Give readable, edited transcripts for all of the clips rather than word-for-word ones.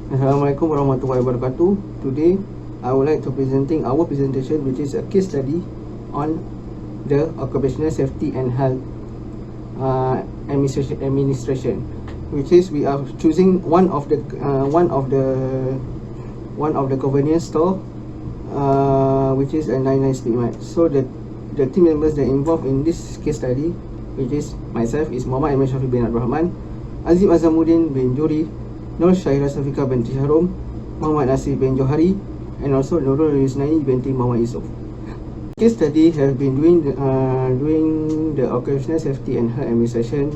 Assalamualaikum warahmatullahi wabarakatuh. Today, I would like to presenting our presentation, which is a case study on the occupational safety and health administration, which is we are choosing one of the convenience store, which is a 99 Speed Mart. So the team members that involved in this case study, which is myself, is Muhammad Ahmad Shafi bin Abdul Rahman, Azim Azamuddin bin Juri, Nur Syahira Safika binti Harum, Muhammad Nasir bin Johari, and also Nurul Yusnai binti Muhammad Yusuf. Case study have been doing the occupational safety and health administration,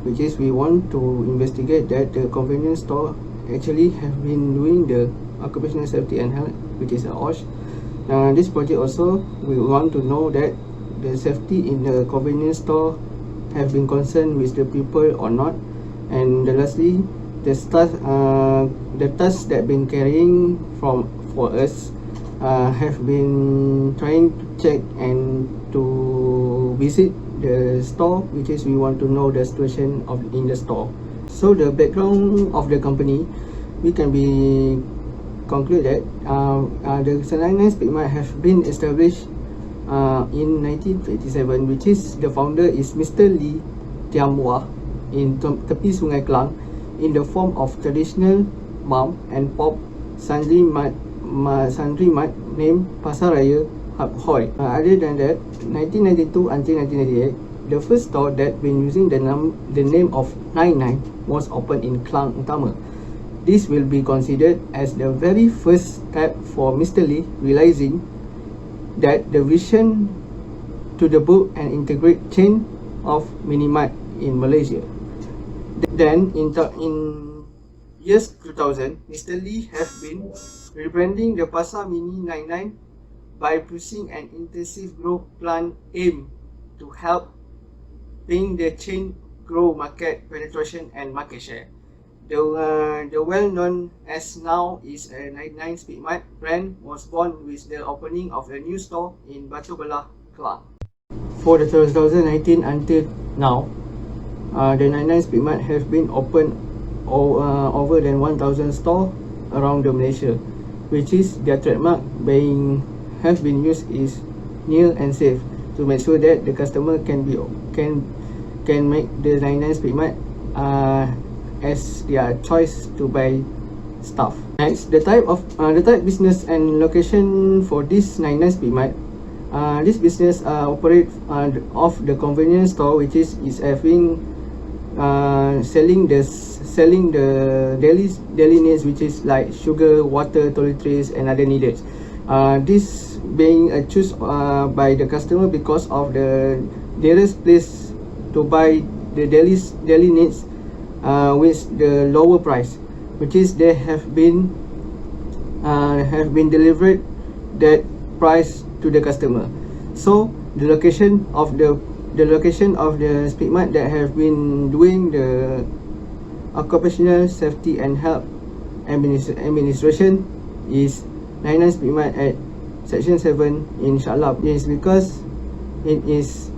which is we want to investigate that the convenience store actually have been doing the occupational safety and health, which is a OSHA. This project also we want to know that the safety in the convenience store have been concerned with the people or not, and lastly the tasks that been carrying for us have been trying to check and to visit the store, which is we want to know the situation of in the store. So the background of the company, we can be conclude that the 99 Speed Mart have been established in 1987, which is the founder is Mr. Lee Tiamwa in tepi Sungai Klang, in the form of traditional mom and pop sundry mart named Pasar Raya Hub Hoi. Other than that, 1992 until 1998, the first store that been using the name of 99 was opened in Klang Utama. This will be considered as the very first step for Mr. Lee realizing that the vision to the book and integrate chain of mini-mart in Malaysia. Then in years 2000, Mr. Lee have been rebranding the Pasar Mini 99 by pushing an intensive growth plan aimed to help bring the chain grow market penetration and market share. The well-known as now is a 99 Speed Mart brand was born with the opening of a new store in Batu Belah, Klang. For the 2019 until now, the 99 Speed Mart have been open over than 1,000 stores around the Malaysia, which is their trademark have been used is near and safe, to make sure that the customer can make the 99 Speed Mart as their choice to buy stuff. Next, the type business and location for this 99 Speed Mart. This business operate of the convenience store, which is having selling the daily needs, which is like sugar, water, toiletries, and other needed. This being choose by the customer because of the nearest place to buy the daily needs with the lower price, which is they have been delivered that price to the customer. So the location of the Speed Mart that have been doing the occupational safety and health administration is 99 Speed Mart at section 7 in Shalab. Yes, because it is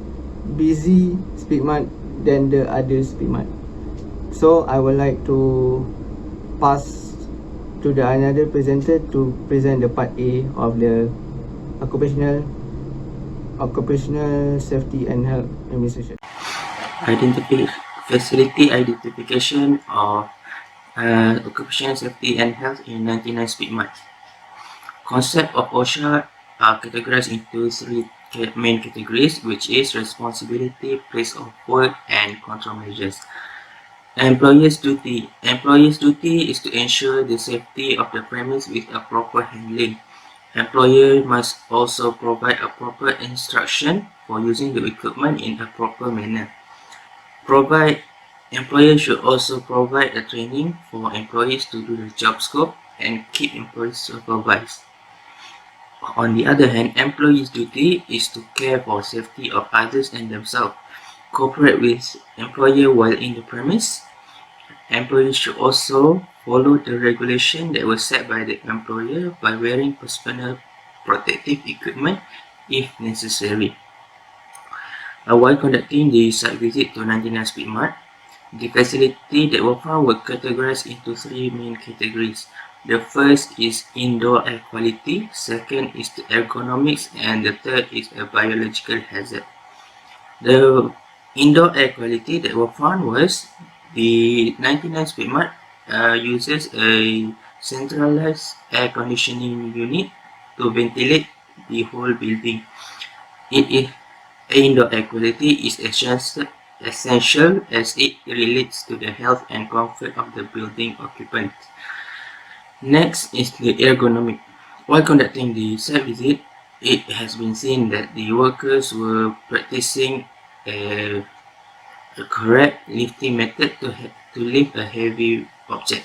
busy Speed Mart than the other Speed Mart. So I would like to pass to the another presenter to present the part A of the occupational safety and health administration. Facility identification of occupational safety and health in 99 Speed Mart. Concept of OSHA are categorized into three main categories, which is responsibility, place of work, and control measures. Employer's duty. Employer's duty is to ensure the safety of the premise with a proper handling. Employer must also provide a proper instruction for using the equipment in a proper manner. Employer should also provide a training for employees to do the job scope and keep employees supervised. On the other hand, employee's duty is to care for safety of others and themselves, cooperate with employer while in the premise. Employees should also follow the regulation that was set by the employer by wearing personal protective equipment if necessary. While conducting the site visit to 99 Speed Mart, The facility that were found were categorized into three main categories. The first is indoor air quality, second is the ergonomics, and the third is a biological hazard. The indoor air quality that were found was the 99 speed mud uses a centralized air conditioning unit to ventilate the whole building. It is indoor air quality is essential as it relates to the health and comfort of the building occupants. Next is the ergonomic. While conducting the site visit, it has been seen that the workers were practicing a, a correct lifting method to lift a heavy object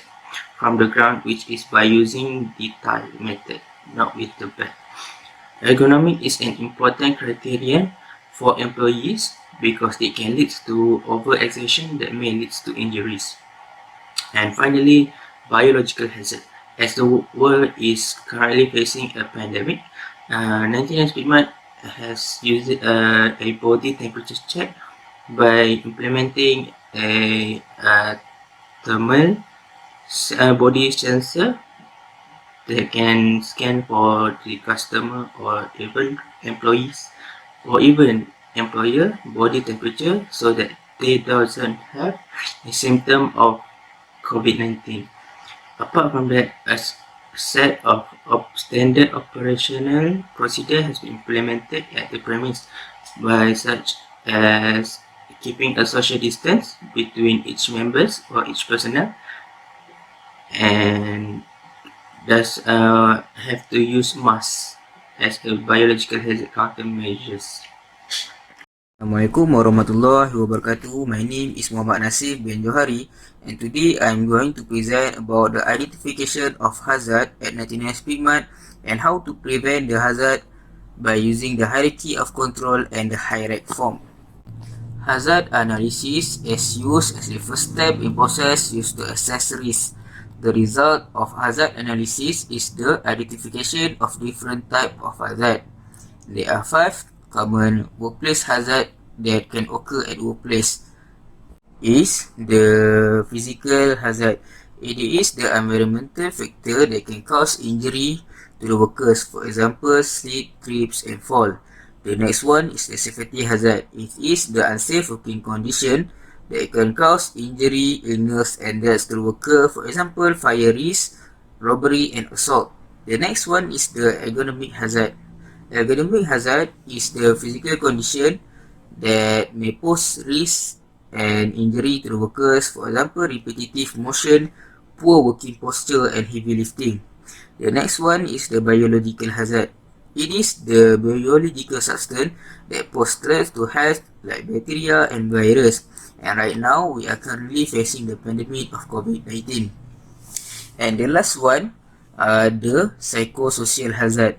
from the ground, which is by using the thigh method, not with the back. Ergonomic is an important criterion for employees because it can lead to overexertion that may lead to injuries. And finally, biological hazard. As the world is currently facing a pandemic, 99 Speedmart has used a body temperature check by implementing a thermal body sensor that can scan for the customer or even employees or even employer body temperature so that they doesn't have a symptom of COVID-19. Apart from that, a set of standard operational procedure has been implemented at the premise by such as keeping a social distance between each members or each personnel and does have to use masks as a biological hazard countermeasures. Assalamualaikum warahmatullahi wabarakatuh. My name is Muhammad Nasif bin Johari, and today I'm going to present about the identification of hazard at 99 Speedmart and how to prevent the hazard by using the hierarchy of control and the hierarchy form. Hazard analysis is used as the first step in process used to assess risk. The result of hazard analysis is the identification of different type of hazard. There are 5 common workplace hazard that can occur at workplace. Is the physical hazard. It is the environmental factor that can cause injury to the workers, for example, slip, trips, and fall. The next one is the safety hazard. It is the unsafe working condition that can cause injury, illness, and death to the worker, for example, fire risk, robbery, and assault. The next one is the ergonomic hazard. Ergonomic hazard is the physical condition that may pose risk and injury to the workers, for example, repetitive motion, poor working posture, and heavy lifting. The next one is the biological hazard. It is the biological substance that pose threats to health like bacteria and virus. And right now, we are currently facing the pandemic of COVID-19. And the last one, the psychosocial hazard,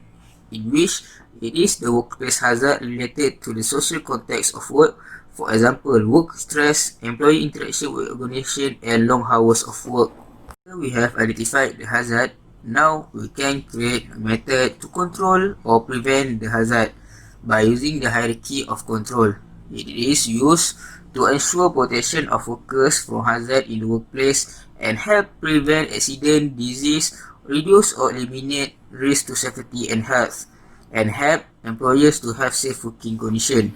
in which it is the workplace hazard related to the social context of work, for example, work stress, employee interaction with organization, and long hours of work. After we have identified the hazard, now we can create a method to control or prevent the hazard by using the hierarchy of control. It is used to ensure protection of workers from hazard in the workplace and help prevent accident, disease, reduce or eliminate risk to safety and health, and help employers to have safe working conditions.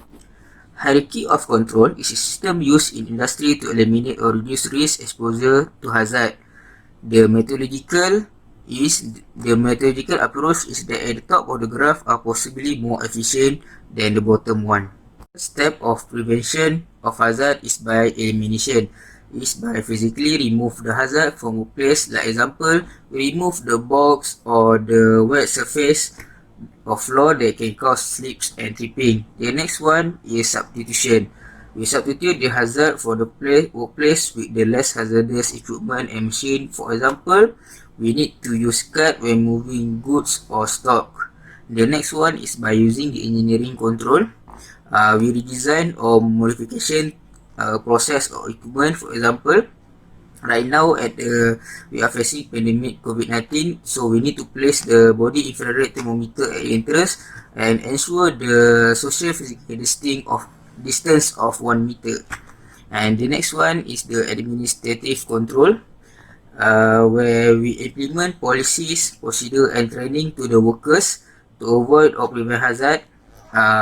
Hierarchy of control is a system used in industry to eliminate or reduce risk exposure to hazard. The methodological approach is that at the top of the graph are possibly more efficient than the bottom one. The step of prevention of hazard is by elimination. Is by physically remove the hazard from a place. Like example, remove the box or the wet surface of floor that can cause slips and tripping. The next one is substitution. We substitute the hazard for the workplace with the less hazardous equipment and machine. For example, we need to use cart when moving goods or stock. The next one is by using the engineering control. We redesign or modification process or equipment. For example, right now we are facing pandemic COVID-19, so we need to place the body infrared thermometer at the entrance and ensure the social physical distance of 1 meter. And the next one is the administrative control, where we implement policies, procedure and training to the workers to avoid or prevent hazard.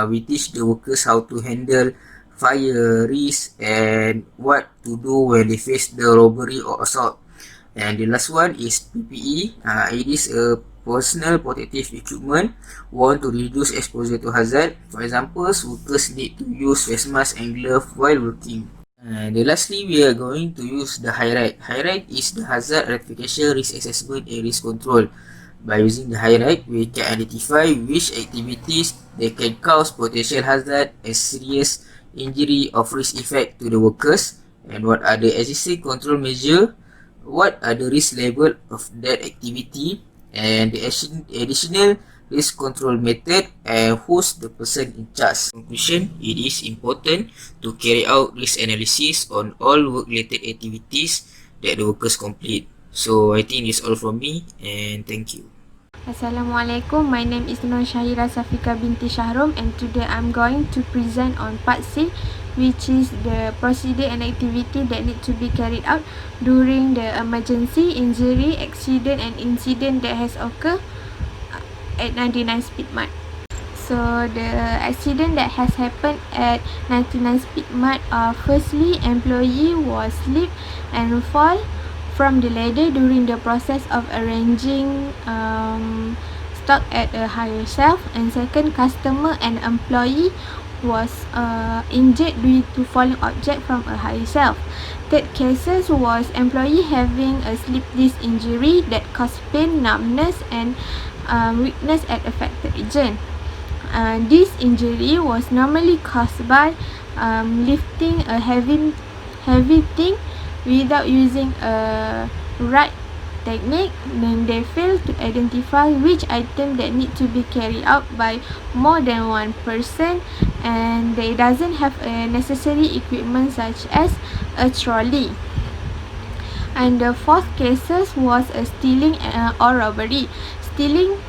We teach the workers how to handle fire risk and what to do when they face the robbery or assault. And the last one is PPE. It is a personal protective equipment worn to reduce exposure to hazard. For example, workers need to use face mask and glove while working. And lastly, we are going to use the HIRIDE. HIRIDE is the Hazard Rectification Risk Assessment and Risk Control. By using the HIRIDE, we can identify which activities that can cause potential hazard and serious injury of risk effect to the workers, and what are the existing control measures, what are the risk level of that activity, and the additional risk control method, and who's the person in charge. In conclusion, it is important to carry out risk analysis on all work-related activities that the workers complete. So I think it's all from me, and thank you. Assalamualaikum, my name is Nur Syahira Safika binti Shahrum, and today I'm going to present on part C, which is the procedure and activity that need to be carried out during the emergency, injury, accident and incident that has occurred at 99 Speedmart. So the accident that has happened at 99 Speedmart, firstly, employee was slip and fall from the ladder during the process of arranging stock at a higher shelf, and second, customer and employee was injured due to falling object from a higher shelf. Third cases was employee having a slip disc injury that caused pain, numbness and weakness at affected region. This injury was normally caused by lifting a heavy thing without using a right technique. Then they fail to identify which item that need to be carried out by more than one person, and they doesn't have a necessary equipment such as a trolley. And the fourth cases was a stealing or robbery. Stealing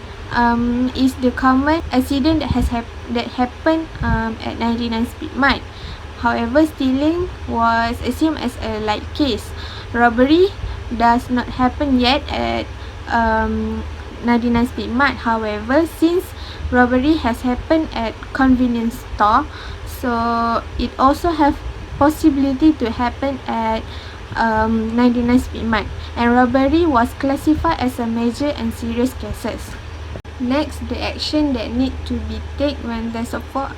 is the common accident that happened at 99 Speedmart. However, stealing was assumed as a light case. Robbery does not happen yet at 99 Speedmart. However, since robbery has happened at convenience store, so it also have possibility to happen at 99 Speedmart, and robbery was classified as a major and serious cases. Next, the action that need to be taken when the support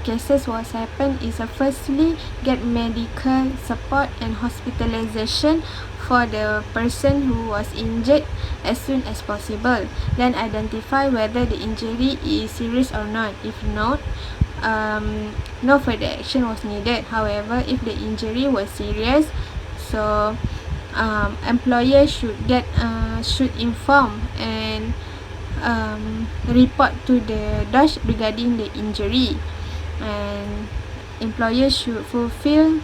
cases was happen is firstly get medical support and hospitalization for the person who was injured as soon as possible. Then identify whether the injury is serious or not. If not, no further action was needed. However, if the injury was serious, so employer should inform and report to the DOSH regarding the injury, and employer should fulfill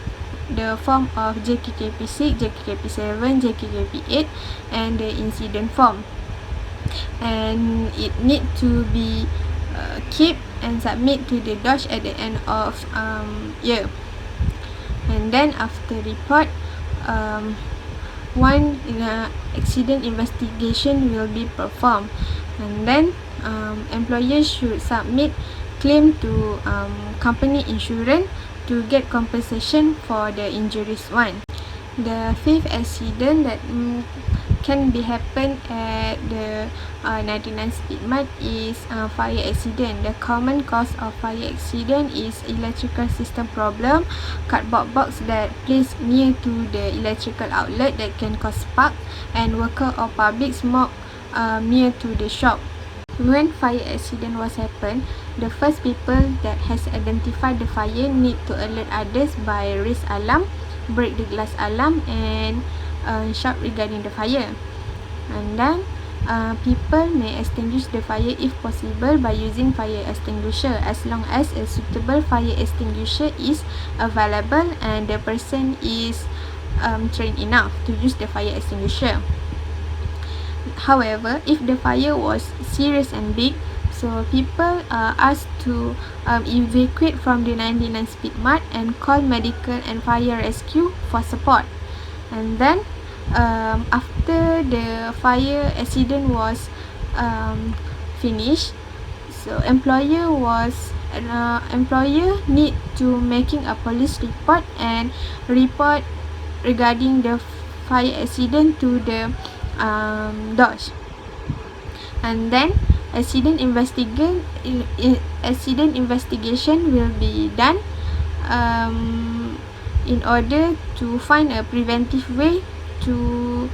the form of JKKP 6, JKKP 7, JKKP 8 and the incident form, and it need to be keep and submit to the DOSH at the end of year. And then after report, one accident investigation will be performed, and then employer should submit claim to company insurance to get compensation for the injuries one. The fifth accident that can be happen at the 99 Speedmart is fire accident. The common cause of fire accident is electrical system problem, cardboard box that placed near to the electrical outlet that can cause spark, and worker or public smoke near to the shop. When fire accident was happen, the first people that has identified the fire need to alert others by raise alarm, break the glass alarm and shout regarding the fire. And then people may extinguish the fire if possible by using fire extinguisher, as long as a suitable fire extinguisher is available and the person is trained enough to use the fire extinguisher. However, if the fire was serious and big, So people are asked to evacuate from the 99 Speed Mart and call medical and fire rescue for support. And then after the fire accident was finished, so employer need to making a police report and report regarding the fire accident to the DOSH. And then accident investigation will be done in order to find a preventive way to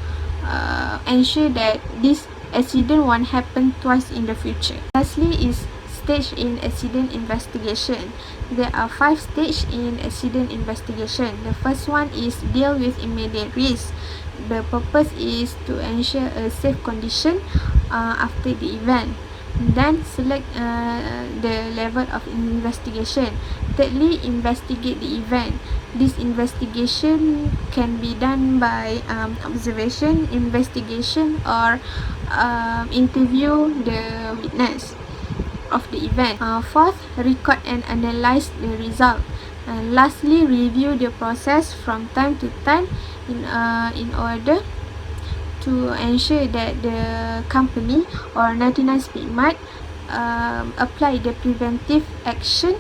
ensure that this accident won't happen twice in the future. Lastly is stage in accident investigation. There are 5 stages in accident investigation. The first one is deal with immediate risk. The purpose is to ensure a safe condition after the event. Then select the level of investigation. Thirdly, investigate the event. This investigation can be done by observation, investigation, or interview the witness of the event. Fourth, record and analyze the result. And lastly, review the process from time to time in order to ensure that the company or 99 Speed Mart apply the preventive action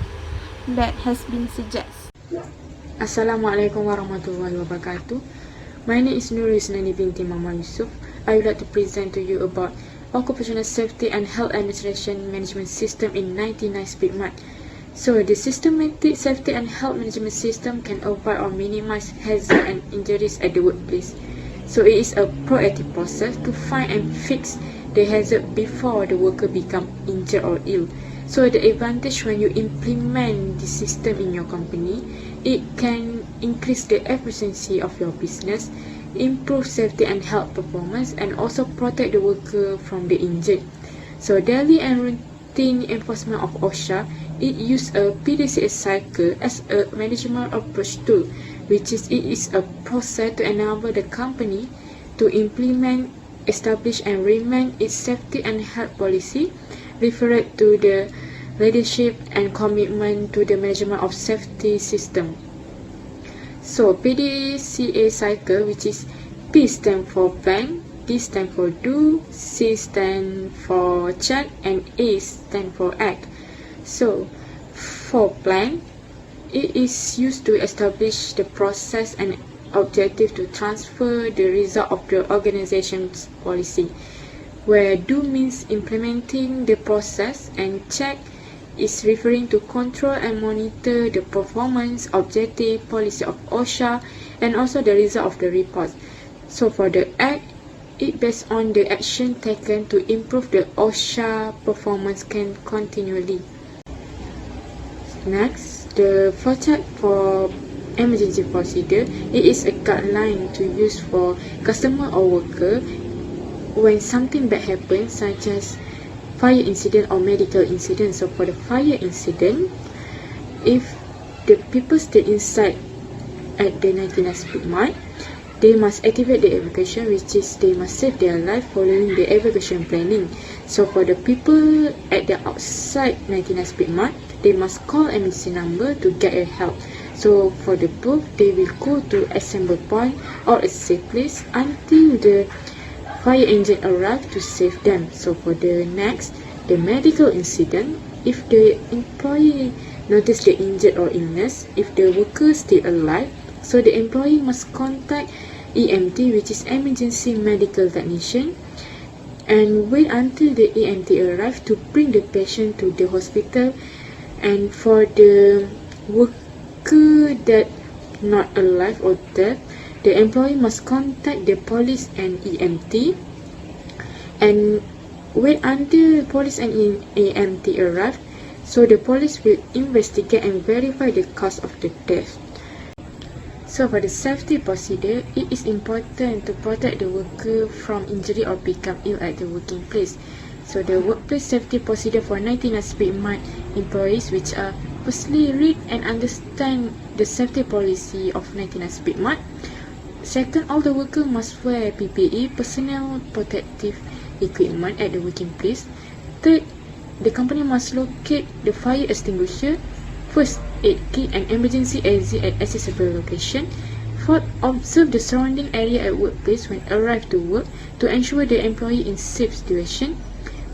that has been suggested. Assalamualaikum warahmatullahi wabarakatuh. My name is Nurisnani binti Mama Yusuf. I would like to present to you about Occupational Safety and Health Administration Management System in 99 Speed Mart. So, the systematic safety and health management system can avoid or minimize hazard and injuries at the workplace. So, it is a proactive process to find and fix the hazard before the worker become injured or ill. So, the advantage when you implement the system in your company, it can increase the efficiency of your business, improve safety and health performance, and also protect the worker from the injured. So, daily and routine enforcement of OSHA, it use a PDCA cycle as a management approach tool, which is it is a process to enable the company to implement, establish, and remain its safety and health policy, referred to the leadership and commitment to the management of safety system. So, PDCA cycle, which is P stand for plan, D stand for do, C stand for check, and A stand for act. So, for plan, it is used to establish the process and objective to transfer the result of the organization's policy, where do means implementing the process, and check is referring to control and monitor the performance, objective, policy of OSHA, and also the result of the report. So for the act, it based on the action taken to improve the OSHA performance can continually. Next, the flowchart for emergency procedure, it is a guideline to use for customer or worker when something bad happens, such as fire incident or medical incident. So for the fire incident, if the people stay inside at the 99 Speed Mart, they must activate the evacuation, which is they must save their life following the evacuation planning. So for the people at the outside 99 Speed Mart, they must call emergency number to get help. So for the both, they will go to assembly point or a safe place until the fire engine arrive to save them. So for the next, the medical incident, if the employee notice the injured or illness, if the worker still alive, so the employee must contact EMT, which is emergency medical technician, and wait until the EMT arrive to bring the patient to the hospital. And for the worker that not alive or dead, the employee must contact the police and EMT and wait until police and EMT arrive, so the police will investigate and verify the cause of the death. So for the safety procedure, it is important to protect the worker from injury or become ill at the working place. So the workplace safety procedure for 99 Speed Mart employees, which are firstly read and understand the safety policy of 99 Speed Mart. Second, all the workers must wear PPE, personal protective equipment at the working place. Third, the company must locate the fire extinguisher, first aid kit and emergency exit at accessible location. Fourth, observe the surrounding area at workplace when arrive to work to ensure the employee in safe situation.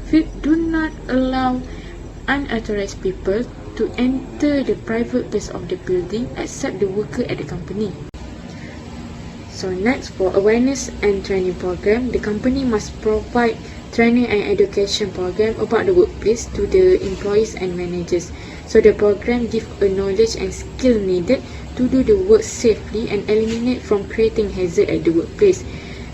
Fifth, do not allow unauthorized people to enter the private place of the building except the worker at the company. So next, for awareness and training program, the company must provide training and education program about the workplace to the employees and managers. So the program gives a knowledge and skill needed to do the work safely and eliminate from creating hazard at the workplace.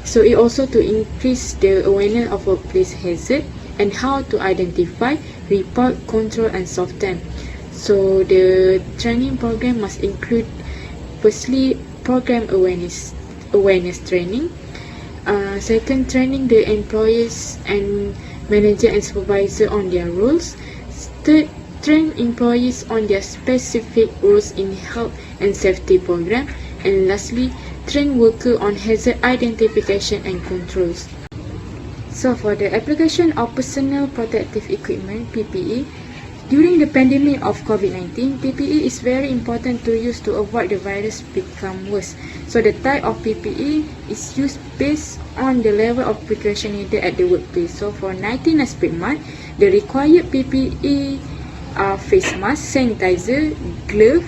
So it also to increase the awareness of workplace hazard and how to identify, report, control and solve them. So the training program must include firstly program awareness training. Second, training the employees and manager and supervisor on their roles. Third, train employees on their specific roles in health and safety program. And lastly, train worker on hazard identification and controls. So for the application of personal protective equipment (PPE), during the pandemic of COVID-19, PPE is very important to use to avoid the virus become worse. So the type of PPE is used based on the level of precaution needed at the workplace. So for 19 aspect month, the required PPE are face mask, sanitizer, glove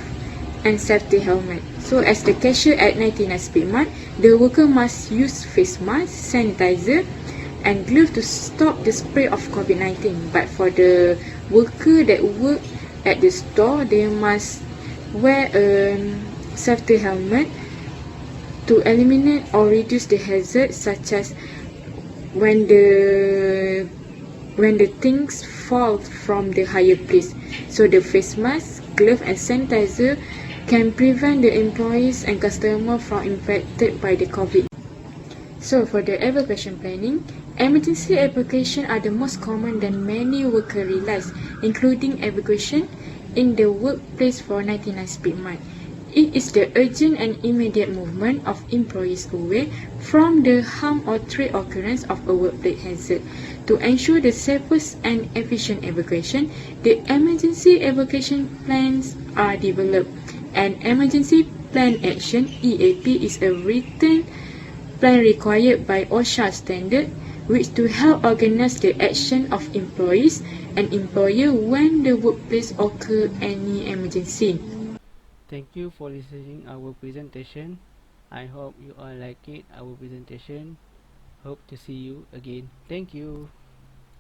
and safety helmet. So as the cashier at 19 aspect month, the worker must use face mask, sanitizer and glove to stop the spread of COVID-19. But for the worker that work at the store, they must wear a safety helmet to eliminate or reduce the hazard, such as when the things fall from the higher place. So the face mask, glove and sanitizer can prevent the employees and customers from infected by the COVID. So for the evacuation planning, emergency evacuation are the most common than many workers realize, including evacuation in the workplace for 99 speed month. It is the urgent and immediate movement of employees away from the harm or threat occurrence of a workplace hazard. To ensure the safest and efficient evacuation, the emergency evacuation plans are developed. An emergency plan action (EAP) is a written plan required by OSHA standard, which to help organize the action of employees and employer when the workplace occur any emergency. Thank you for listening our presentation. I hope you all like it, our presentation. Hope to see you again. Thank you.